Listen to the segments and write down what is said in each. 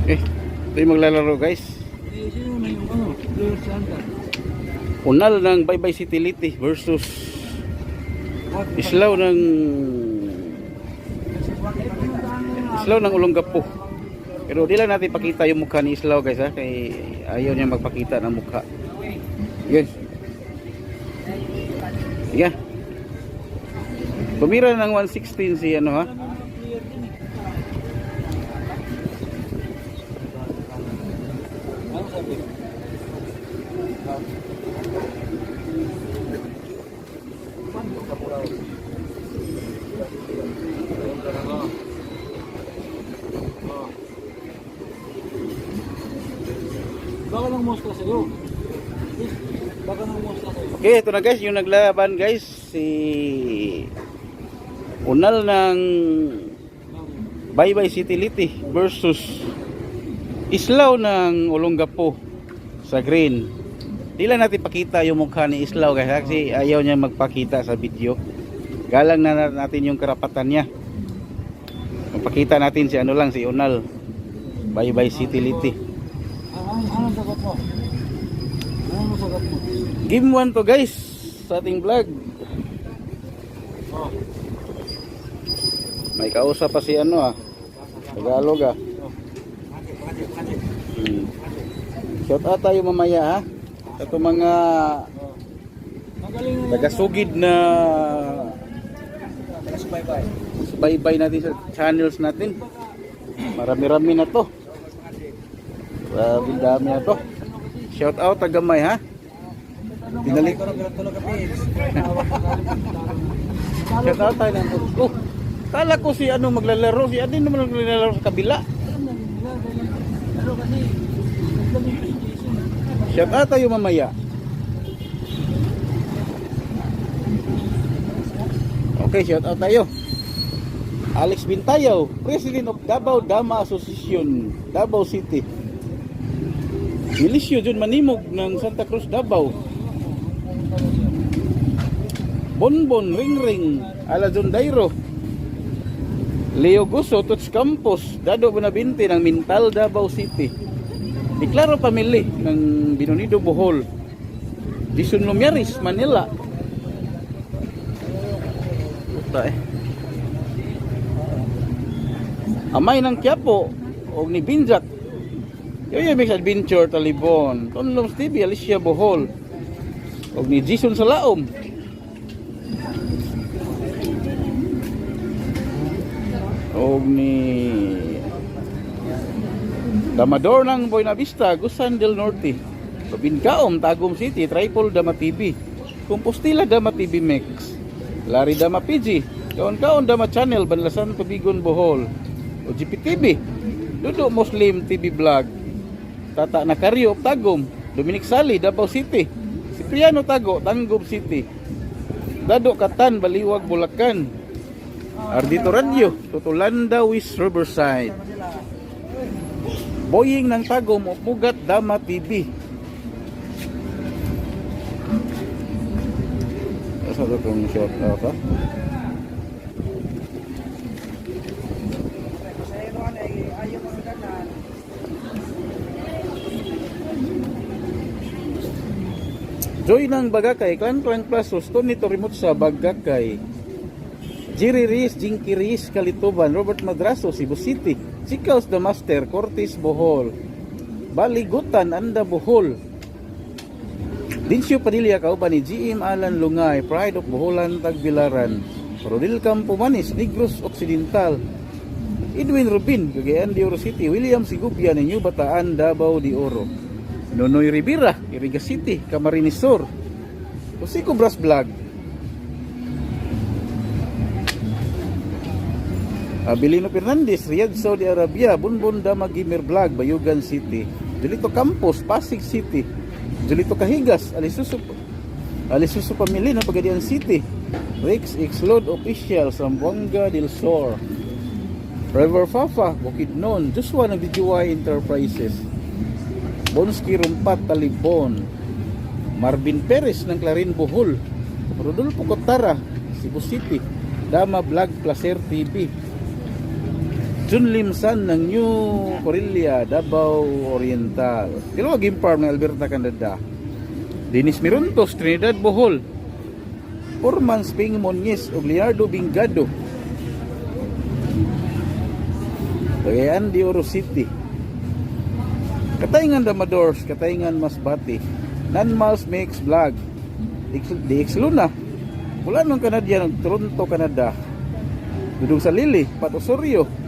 Ito yung maglalaro guys. Sino na yung player si Anta? Unal ng Baybay City Liti versus Islaw ng Olongapo. Pero di lang natin pakita yung mukha ni Islaw guys ha, kay ayaw niya magpakita ng mukha. Yun. Sige. Tumira ng 116 si ano ha. Baka nang mostra sa'yo. Baka nang mostra sa'yo. Okay, ito na guys, yung naglaban guys, si Unal ng Baybay City Liti versus Islaw ng Olongapo sa green. Di lang natin pakita yung mukha ni Islaw guys kasi ayaw niya magpakita sa video. Galang na natin yung karapatan niya. Magpakita natin si ano lang, si Unal Baybay City Liti. Anong sagot mo? Anong sagot mo? Game 1 to guys sa ating vlog. Oh. May kausap pa si ano Tagalog Shout out tayo mamaya ha. Ito mga tagasugid na subaybay natin sa channels natin. Marami-rami na to. Grabe dami na to. Shout out tagamay ha. Pinalik. Shout out tayo ng oh, kala ko si ano maglalaro, si Adin naman maglalaro sa kabila. Shout out tayo mamaya. Okay, shout out tayo. Alex Bintayaw, President of Davao Dama Association, Davao City. Milisyo Jun Manimog ng Santa Cruz, Davao. Bonbon Ringring Alazon Dairo. Leo Guso Tots Campos, Dado Bonabinte ng Mintal, Davao City. Deklaro Pamili ng Binunido Bohol. Dison Lumiaris, Manila. Puta Amay ng Quiapo og ni Binjak. Yoyo Mix Adventure Talibon. Tonlom TV Alicia Bohol. Og ni Jason Salaom. Og ni Damador ng Buena Vista, Gusan del Norte. Binkaom Tagum City, Tripol Dama TV. Compostela Dama TV Mix. Lari Dama PG. Kaon-kaon Dama Channel Banlasan Pabigon Bohol. O GPTV, Dudo Muslim TV Vlog, Tata Nakaryo Tagum, Dominic Sali Davao City, Cipriano Tago Tangub City, Dado Katan Baliwag Bulacan, Ardito Radio Tutulanda West Riverside, Boying ng Tagum Upugat Dama TV. Asa ito itong shout out ha? Joy ng Bagakay, Clan Plus, Houston nito remote sa Bagakay. Jerry Reis, Jinky Reis, Kalituban, Robert Madraso, Cebu City. Chikaus the Master, Cortis Bohol. Baligutan, Anda Bohol. Dinsyo Padilla, kauban ni GM Alan Lungay, Pride of Boholan, Tagbilaran. Rodil Campo Manis, Negros Occidental. Edwin Rubin, Cagayan de Oro City. William Sigubia, New Bataan, Davao de Oro. Nonoy Rivera, Iriga City, Camarines Sur. Kusiko Bras Vlog. Abilino Fernandez, Riyadh, Saudi Arabia. Bunbun Dama Gamer Vlog, Bayugan City. Julito Campos, Pasig City. Julito Kahigas, Alisuso Pamili ng Pagadian City. Rex Xload Official, Zamboanga del Sur. River Fafa, Bukidnon. Joshua ng DJY Enterprises. Bonski Rumpat Talibon, Marvin Perez ng Clarin Bohol, Rodolfo Cotara, Cebu City, Dama Vlog Placer TV, Jun Limsan ng New Corilla, Davao Oriental. Dalawa game farm ng Alberta, Canada. Dennis Mirontos, Trinidad, Bohol. Forman Sping Moniz, Leonardo Bingado. Cagayan de Oro City. Katayngan Damadors, Katayngan Masbate. Nanmals Mix Vlog. DX Luna. Mula ng Canadian ng Toronto, Canada. Dudong sa Lili, Pat Osorio.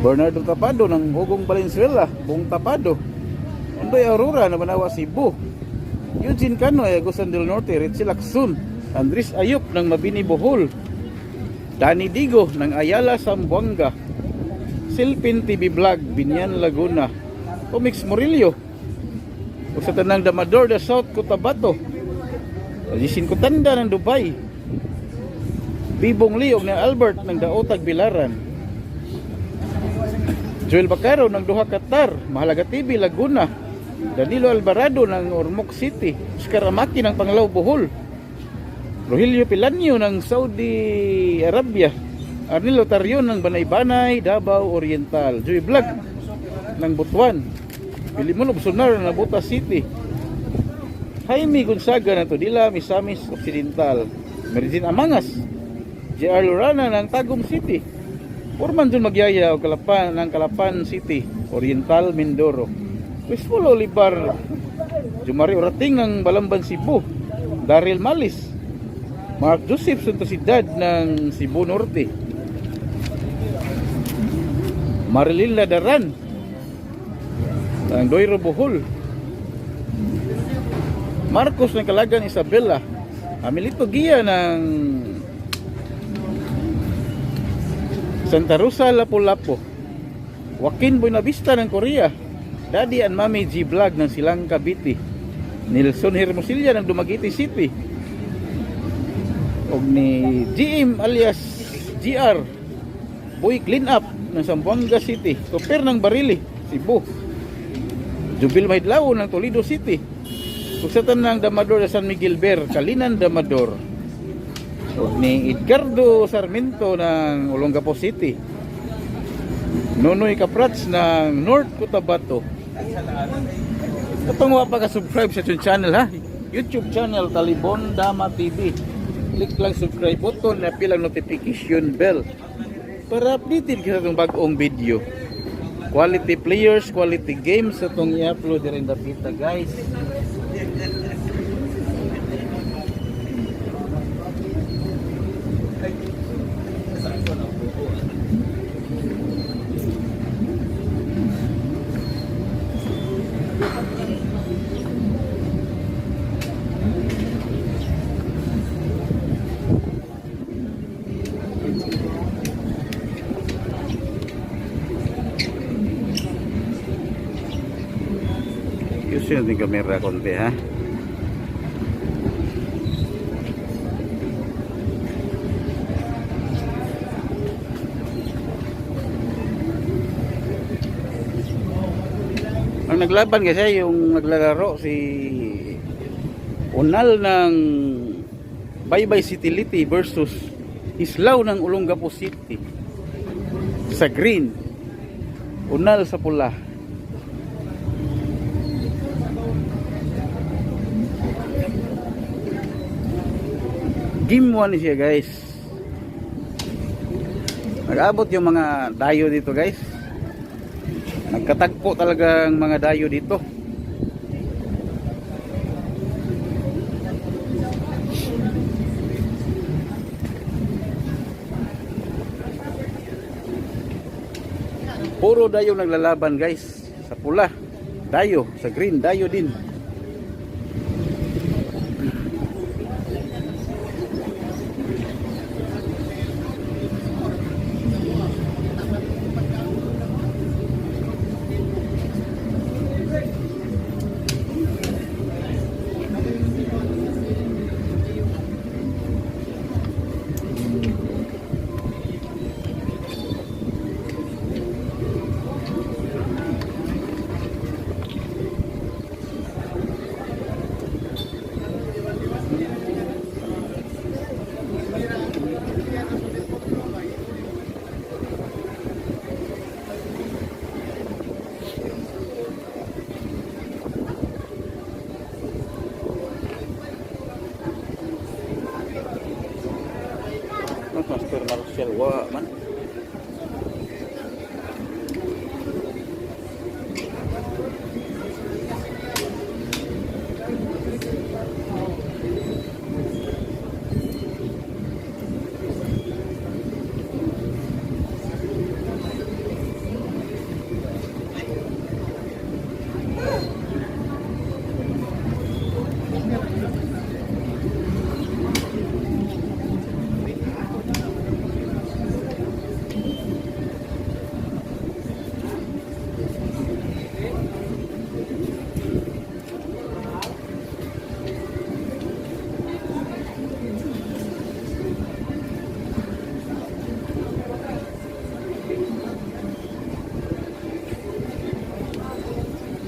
Bernardo Tapado ng Hugong Valenzuela, Bong Tapado. Ondoy Aurora na Manawa, Cebu. Eugene Canoy, Agusan del Norte, Richie Lacson. Andres Ayop ng Mabini, Bohol. Danny Digo ng Ayala, Zamboanga. Silpin TV Vlog, Binyan, Laguna. Tomix Murillo. O sa tanang Damador de South Cotabato. Alisin Kutanda ng Dubai. Bibong Liog ng Albert ng Daotag, Bilaran. Joel Bacaro ng Doha, Qatar. Mahalaga TV, Laguna. Danilo Alvarado ng Ormoc City. Oscar Amaki ng Panglao, Bohol. Rogelio Pilanio ng Saudi Arabia. Arnel Otarion ng Banay-Banay, Davao Oriental. Joy Vlog ng Butuan. Pilimon Obsonar ng Nabuta City. Jaime Gonzaga ng Todila, Misamis Occidental. Merizin Amangas. JR Lorana ng Tagum City. Forman Jun Magyaya o Kalapan ng Kalapan City, Oriental, Mindoro. Peaceful Olivar. Jumari Orating ng Balamban, Cebu. Daryl Malis. Mark Joseph Suntosidad ng Cebu Norte. Marilyn Ladaran ng Doiro, Bohol. Marcos ng Kalagan, Isabela. Amelito Gia ng Santa Rosa, Lapu-Lapu. Joaquin Buenavista ng Korea. Daddy and Mami G Vlog ng Silang, Cavite. Nelson Hermosilla ng Dumaguete City. Og ni GM alias GR Boy Clean Up ng Zamboanga City. Super ng Barili, Cebu. Jubil Maidlao ng Toledo City. Kusatan ng Damador sa San Miguel Ber, Kalinan, Damador. Og ni Edgardo Sarmiento ng Olongapo City. Nonoy Caprats ng North Cotabato. Katong wa pa ka-subscribe sa itong channel ha. YouTube channel Talibon Dama TV. Click lang subscribe button na pilang notification bell para updated ka sa itong bagong video. Quality players, quality games sa itong i-upload rin dapita guys. Ayusin natin kamera konti ha. Ang naglaban kasi yung naglalaro si Unal ng Baybay City Liti versus Islao ng Olongapo City. Sa green, Unal sa pula. Game 1 siya guys. Nag-abot yung mga dayo dito guys. Nagkatagpo talaga ang mga dayo dito. Puro dayo naglalaban guys. Sa pula, dayo. Sa green, dayo din. Wa man.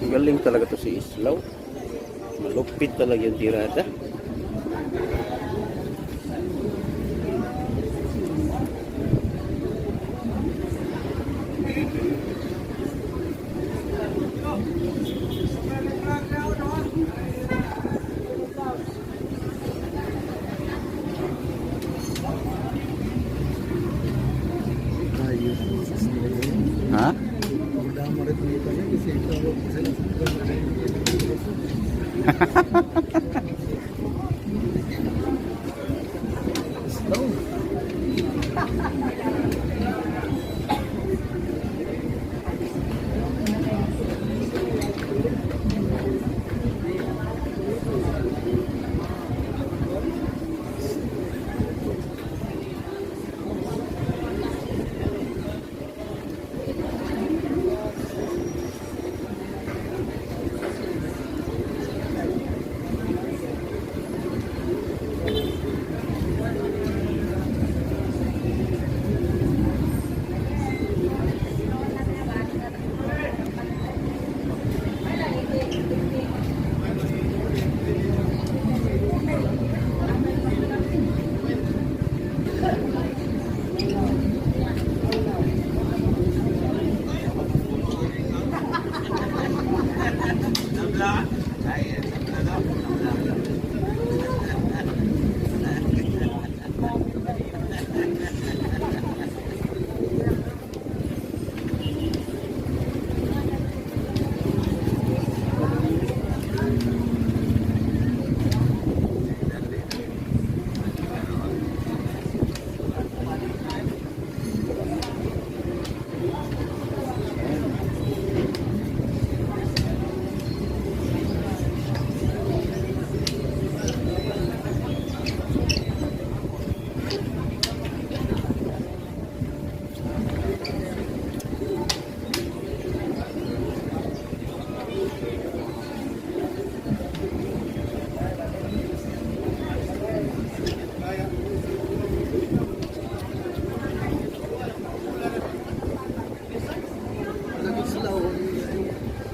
Galing talaga to si Islaw. Malupit talaga yung tirada. Ha?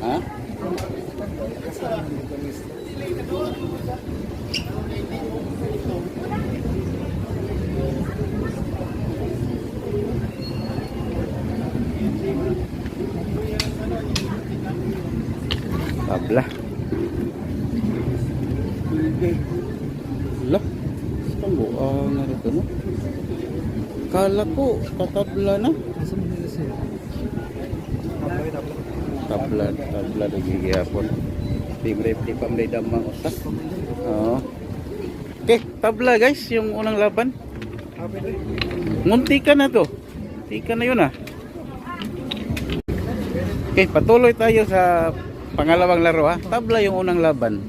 Ha? Tabla. Lah, tunggu narito no. Kala ko tatabla na. Tabla lagi gihapon. Di pamday damang usa. Oo. Okay, tabla guys, yung unang laban. Muntikan na to. Tika na yun ah. Okay, patuloy tayo sa pangalawang laro ha. Tabla yung unang laban.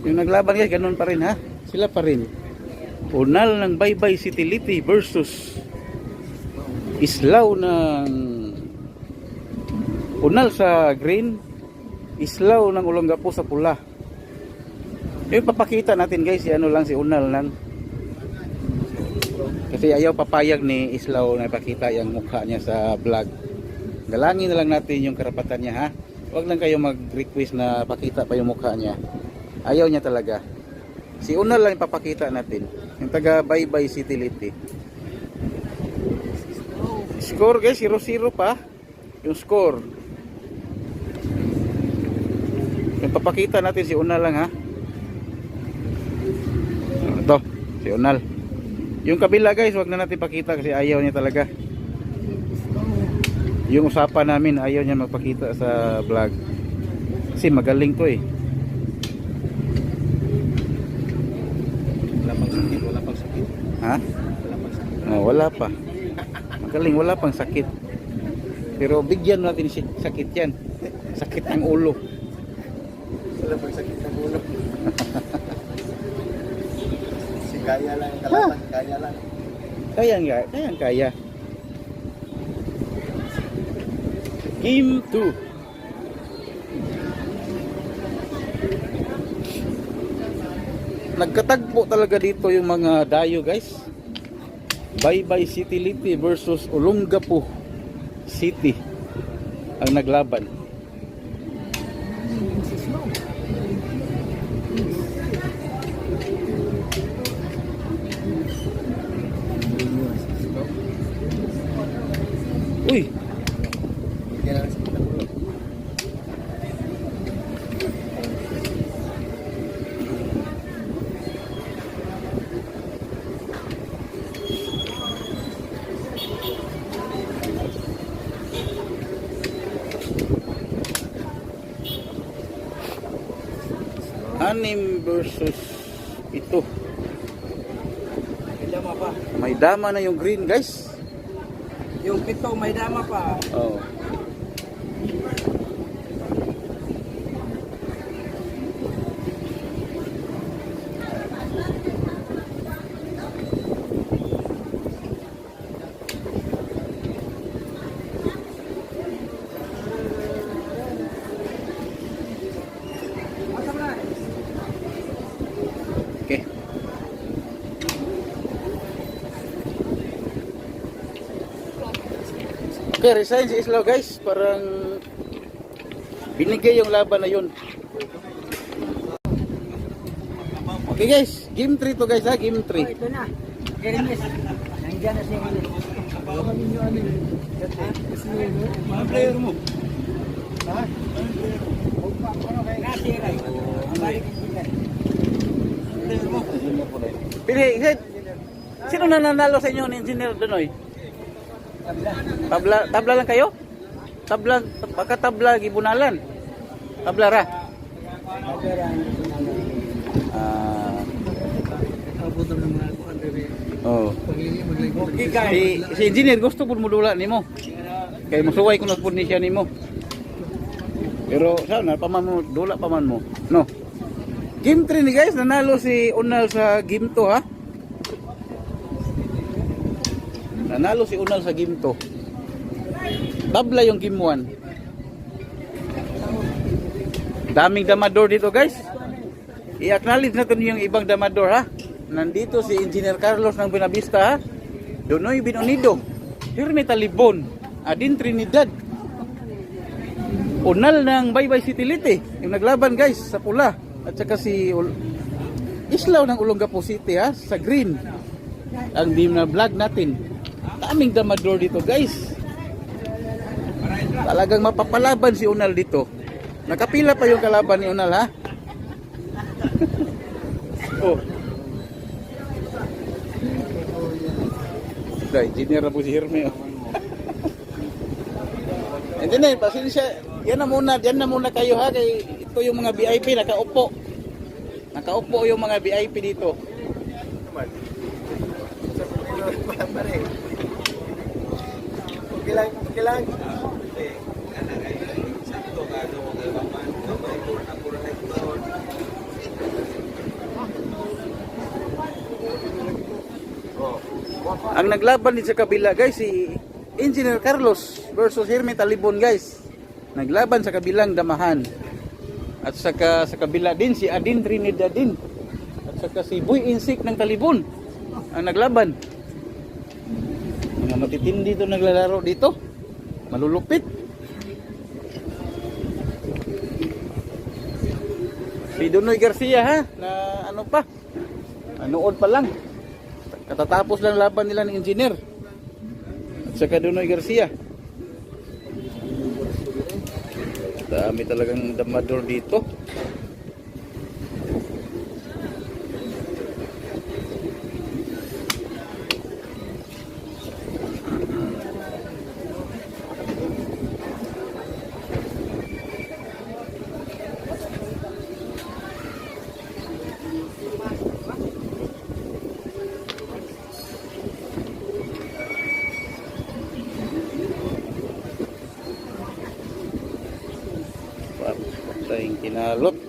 Yung naglaban guys, ganun pa rin ha. Sila pa rin. Unal ng Baybay City Liti versus Islaw ng Unal sa green, Islaw ng Olongapo sa pula. Yung papakita natin guys, si ano lang si Unal lang. Kasi ayaw papayag ni Islaw na ipakita yung mukha niya sa vlog. Galangin na lang natin yung karapatan niya ha. Huwag lang kayo mag-request na pakita pa yung mukha niya. Ayaw niya talaga. Si Unal lang ipapakita natin. Yung taga Baybay City Liti. Score guys, 0-0 pa. Yung score. Yung papakita natin si Unal lang ha. Ito, si Unal. Yung kabila guys, wag na natin pakita kasi ayaw niya talaga. Yung usapan namin, ayaw niya magpakita sa vlog. Kasi magaling to eh. Wala pang sakit, wala pang sakit. Ha? Wala pang sakit. Oh, wala pa. Magaling, wala pang sakit. Pero bigyan natin sakit yan. Sakit ng ulo. Wala pang sakit ng ulo. Si kaya lang, kalaban, kaya lang. Kaya nga, kaya. Game 2. Nagkatagpo talaga dito yung mga dayo guys. Baybay City Liti versus Olongapo City ang naglaban. Uy, Kaya lang sakit ng ulo. anim versus ito. May dama pa. May dama na yung green guys. Yung pito may dama pa. Oh. Okay. Okay, resign si Islaw guys. Parang binigay yung laban na yun. Okay guys, game 3 to guys ha, game 3. Ito na. Hermes. Nandiyan na si Hermes. Baka ninyo ano yun. Mga player mo. Ha? Nasiray. Ang balik sila. Player mo. Pili, sino nananalo sa inyo ni Engineer Donoy? Tabla lang kayo? Tabla, baka tabla gibunalan. Tabla ra. Abutan ng mga kuhan rin. Oh. Okay guys. Si engineer gusto pud modula nimo. Kay musuway kuno pud ni siya nimo. Pero sana paman mo dula paman mo. No. Game 3 ni guys, nanalo si Unal sa game 2 ha. Nanalo si Unal sa game 2. Tabla yung game 1. Daming damador dito guys. I-acknowledge natin yung ibang damador ha. Nandito si Engineer Carlos ng Buenavista ha. Donoy Binonido, Herme Talibon, Adin Trinidad, Unal ng Baybay City Liti yung naglaban guys sa pula. At saka si Islaw ng Olongapo City ha, sa green. Ang beam na vlog natin. Daming damador dito guys. Talagang mapapalaban si Unal dito. Nakapila pa yung kalaban ni Unal ha. Oh. Dahil engineer na po si Herme. Oh. Engineer, pasensya. Yan na muna kayo ha. Kay ito yung mga VIP nakaupo. Nakaupo yung mga VIP dito. Okay lang. Ang naglaban din sa kabila guys si Engineer Carlos versus Herme Talibon guys. Naglaban sa kabilang damahan. At saka sa kabila din si Adin Trinidad din. At saka si Boy Insik ng Talibon ang naglaban. Mga matitindi to naglalaro dito. Malulupit. Si Donoy Garcia ha na ano pa. Anood pa lang. Katatapos lang laban nila ng engineer. At saka Donoy Garcia. Dami talagang damador dito. Laing kinalot. Oh.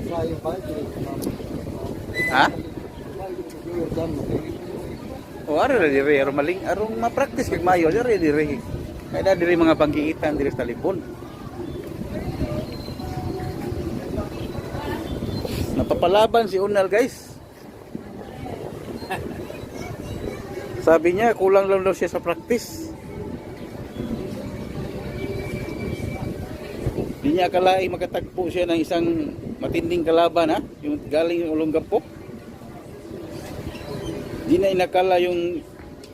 Sayang pa. Ha? O ara na diri aron maling aron ma-practice kag mayo diri. Kaya diri mga panggiitan diri sa talipon. Napapalaban si Unal, guys. Sabi niya kulang lang daw siya sa practice. Di niya akalain makatagpo siya ng isang matinding kalaban, ha? Yung galing Olongapo. Di na inakala yung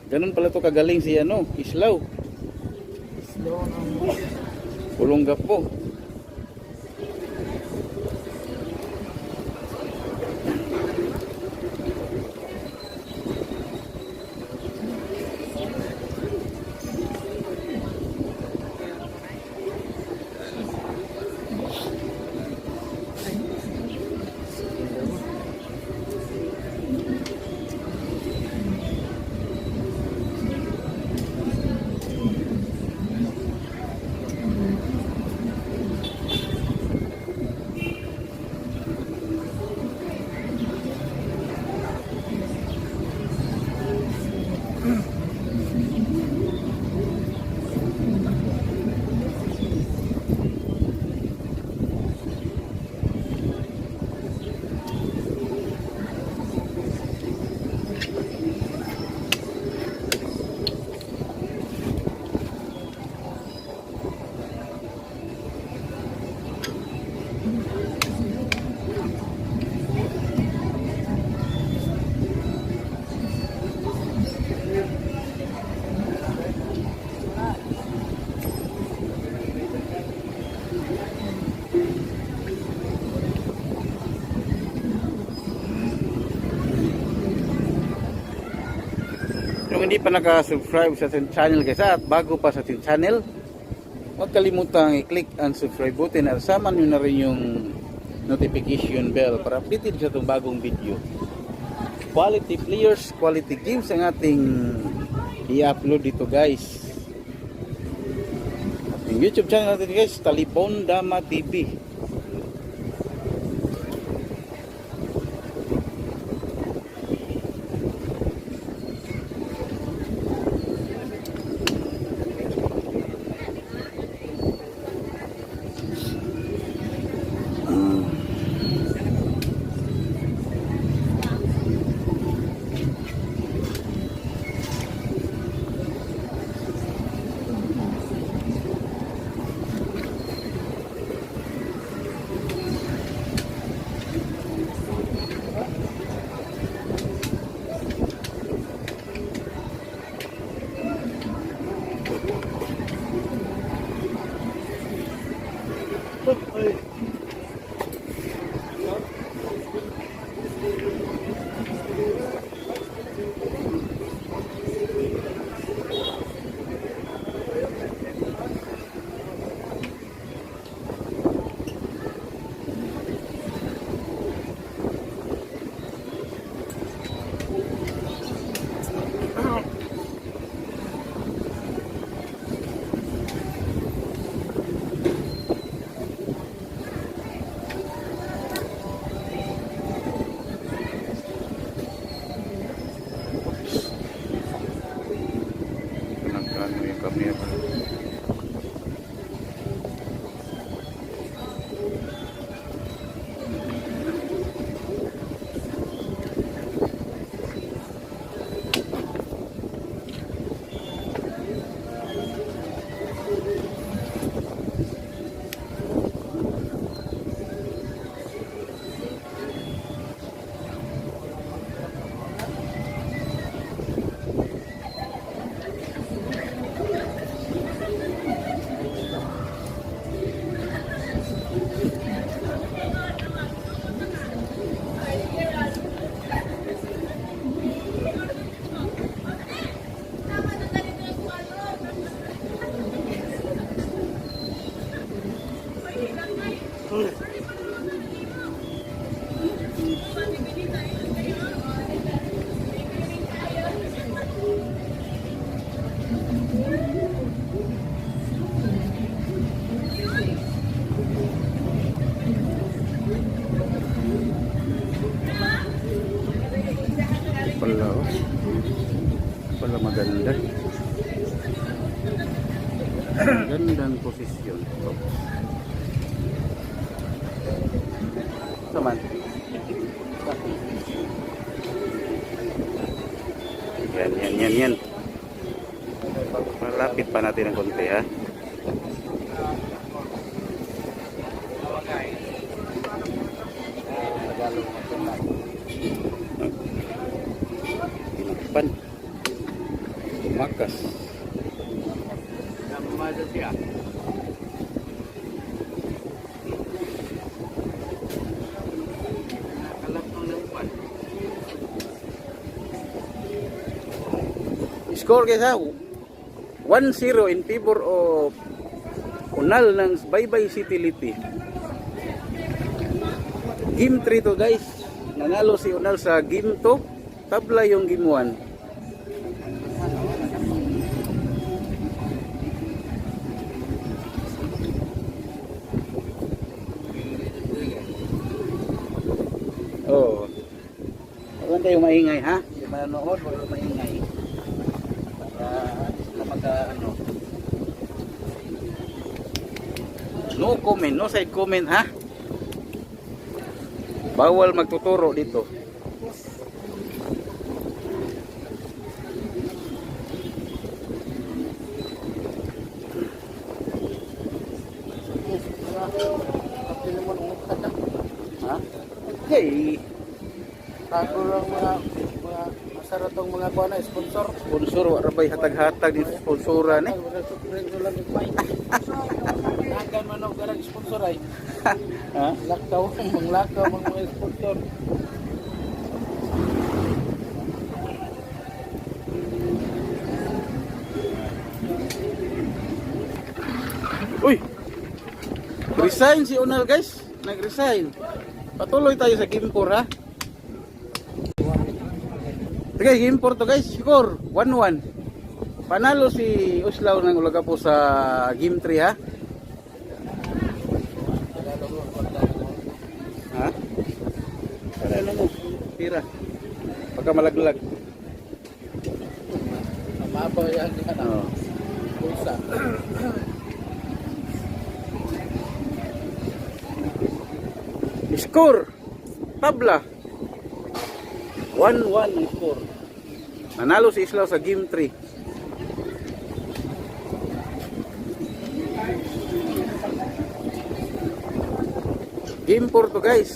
ganun pala to kagaling si ano, Islaw. Slow ang Olongapo. Kung hindi pa naka-subscribe sa ating channel guys at bago pa sa ating channel, huwag kalimutang i-click ang subscribe button at sama nyo na rin yung notification bell para updated sa itong bagong video. Quality players, quality games ang ating i-upload dito guys. Yung YouTube channel natin guys, Talipon Dama TV. Pala maganda. Gandang posisyon. Saman. Yan. Malapit pa natin ng konti, ha. Tinakpan. Tumakas. Score guys ha, 1-0 in favor of Unal ng Baybay City Liti. Game 3 to guys. Nanalo si Unal sa game 2. Tabla yung game 1. Oh. Huwag tayo maingay ha. Hindi manonood, huwag maingay. No comment, no side comment ha. Bawal magtuturo dito. Ha? Okay. Ako lang mga masarap tong mga kuha na sponsor. Sponsor, warabay hatag-hatag ni sponsoran eh. Nagan man og garang sponsor ay. Ha? Lakaw, manglakaw mga sponsor. Uy! Resign si Unal guys. Nag-resign. Patuloy tayo sa game 4 ha. Okay, game 4 to guys. Score 1-1. Panalo si Uslaw ng Olagapo sa game 3 ha. Ha? Para ano mo? Pira. Pagka malaglag. Mabaw yan na. Oh. Pulsa. Score. Tabla. 1-1 ang score. Nanalo si Islaw sa game 3. Game 4 to guys.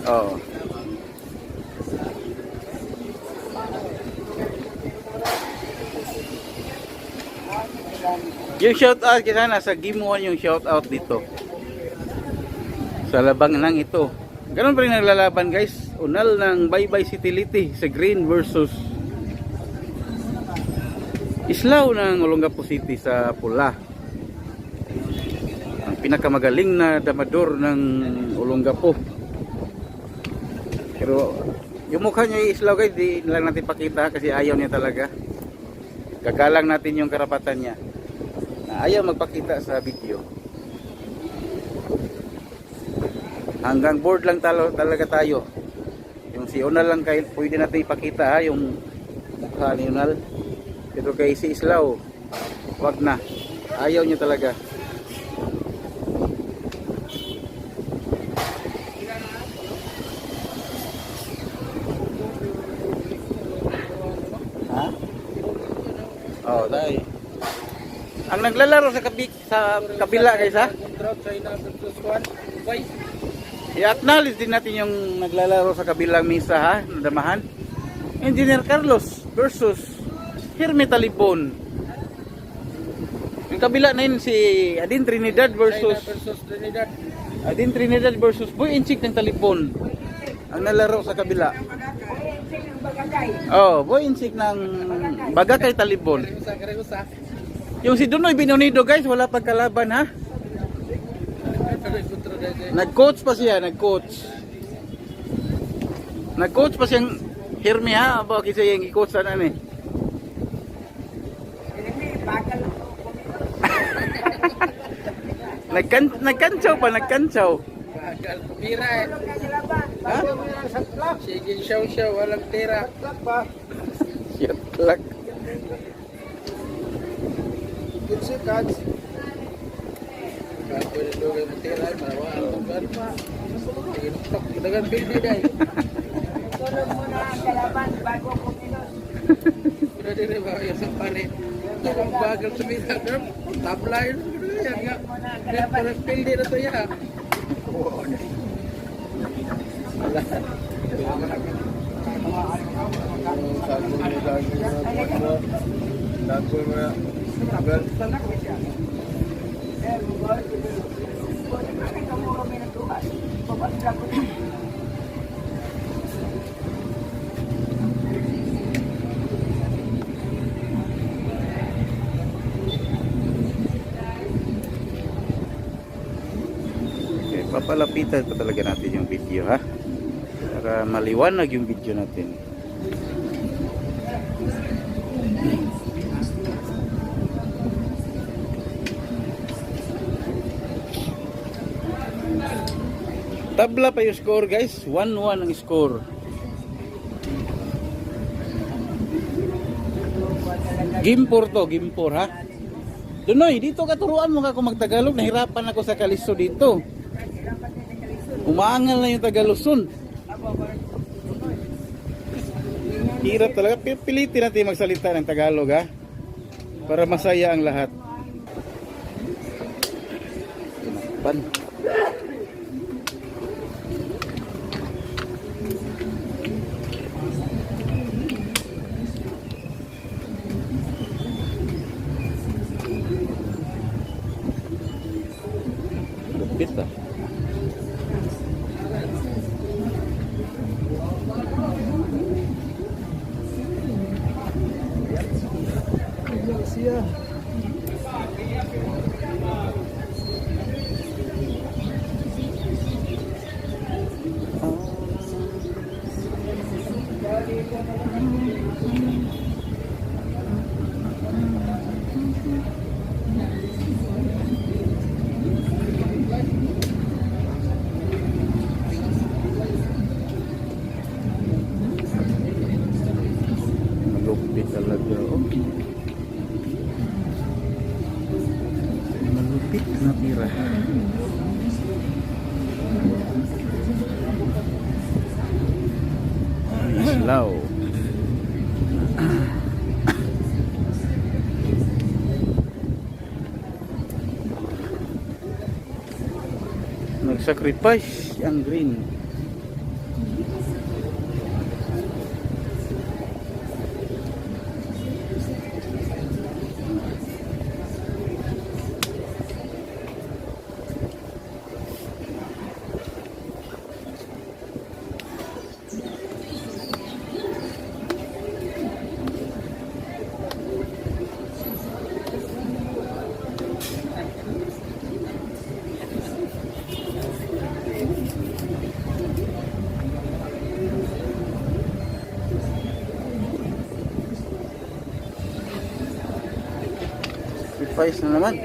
Oh. Yung shout out kita na sa game 1 yung shout out dito. Sa labang lang ito. Ganun pa rin naglalaban guys. Unal ng Baybay City Liti sa green versus Islaw ng Olongapo City sa pula. Ang pinakamagaling na damador ng Olongapo. Pero yung mukha niya Islaw guys, di lang natin pakita kasi ayaw niya talaga. Gagalang natin yung karapatan niya. Na ayaw magpakita sa video. Hanggang board lang talaga tayo. Yung si Unal lang kahit pwede natin ipakita ha, yung mukha ni Unal. Pero kay si Islaw, wag na. Ayaw niya talaga. Ha? Oh, dai. Ang naglalaro sa kabila guys ha. I-acknowledge din natin yung naglalaro sa kabilang misa ha, nadamahan. Engineer Carlos versus Herme Talibon. Yung kabila na yun si Adin Trinidad versus Adin Trinidad versus Boy Enchik ng Talibon. Ang nalaro sa kabila. Oh, buoyancy ng Bagakay Talibon. Yung si Dunoy Binonido guys, wala pagkalaban ha. Nag-coach pa siya, nag-coach. Nag-coach pa siyang Hirmi ha, aba kasi yung i-coach na eh. Nagkantsaw pa, nagkantsaw. Pira eh. Ha? Sige, siyaw, walang tira. Shit luck. Good cards. Kalau boleh dua yang tira, bawa alban. Tok dengan pilih dai. Tulog mo na ang kalaban bago kumilos. Sudah dire bawa yang sapane. Tukang bagal sumita kan. Tablay yan nga. Kalau pilih na to ya. Okay, papalapitan pa talaga natin yung video ha. Para maliwanag yung video natin. Tabla pa yung score guys, 1-1 ang score. Game 4 to, game 4 ha. Dunoy, dito katuruan mo ka kung magtagalog, nahirapan ako sa kalisto dito. Umaangal na yung Tagaluson. Hirap talaga, pilitin natin magsalita ng Tagalog ha. Para masaya ang lahat. Pan. Lupit ah. Siya. Malupit talaga oh. Malupit na tira. Islaw. Nag-sacrifice ang green. Sacrifice na naman.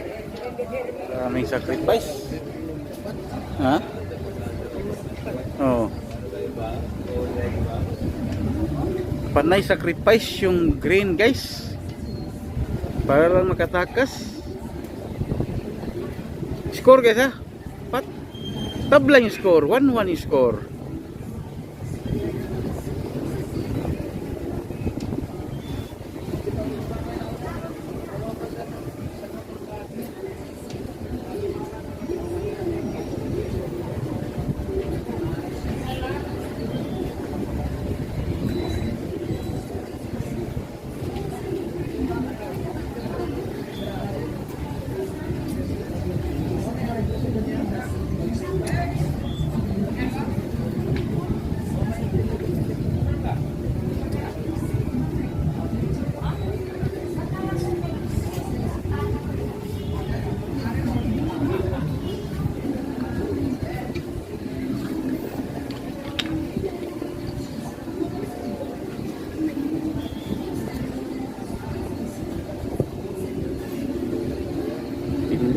Maraming sacrifice. Ha? Oh. Panay sacrifice yung green guys. Para lang makatakas. Score guys ha. Tabla yung score. 1-1 yung score.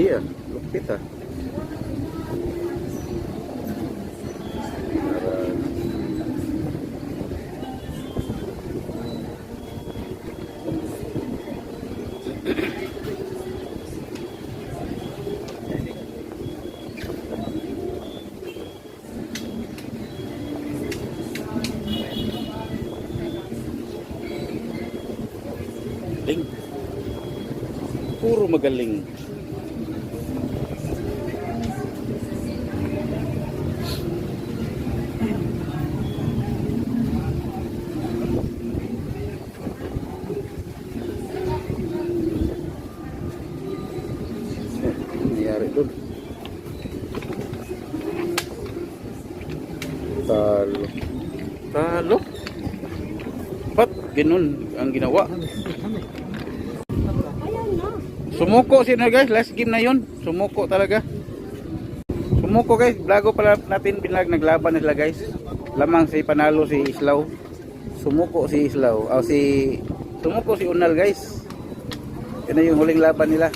Hindi ah. Lupit ah. Galing. Puro magaling. Nangyari doon. Talo. Talo? Ba't ganun ang ginawa? Sumuko sila guys, last game na yun. Sumuko talaga. Sumuko guys, blago pala natin naglaban na sila guys. Lamang si panalo si Islaw. Sumuko si Islaw. Sumuko si Unal guys. Yan na yung huling laban nila.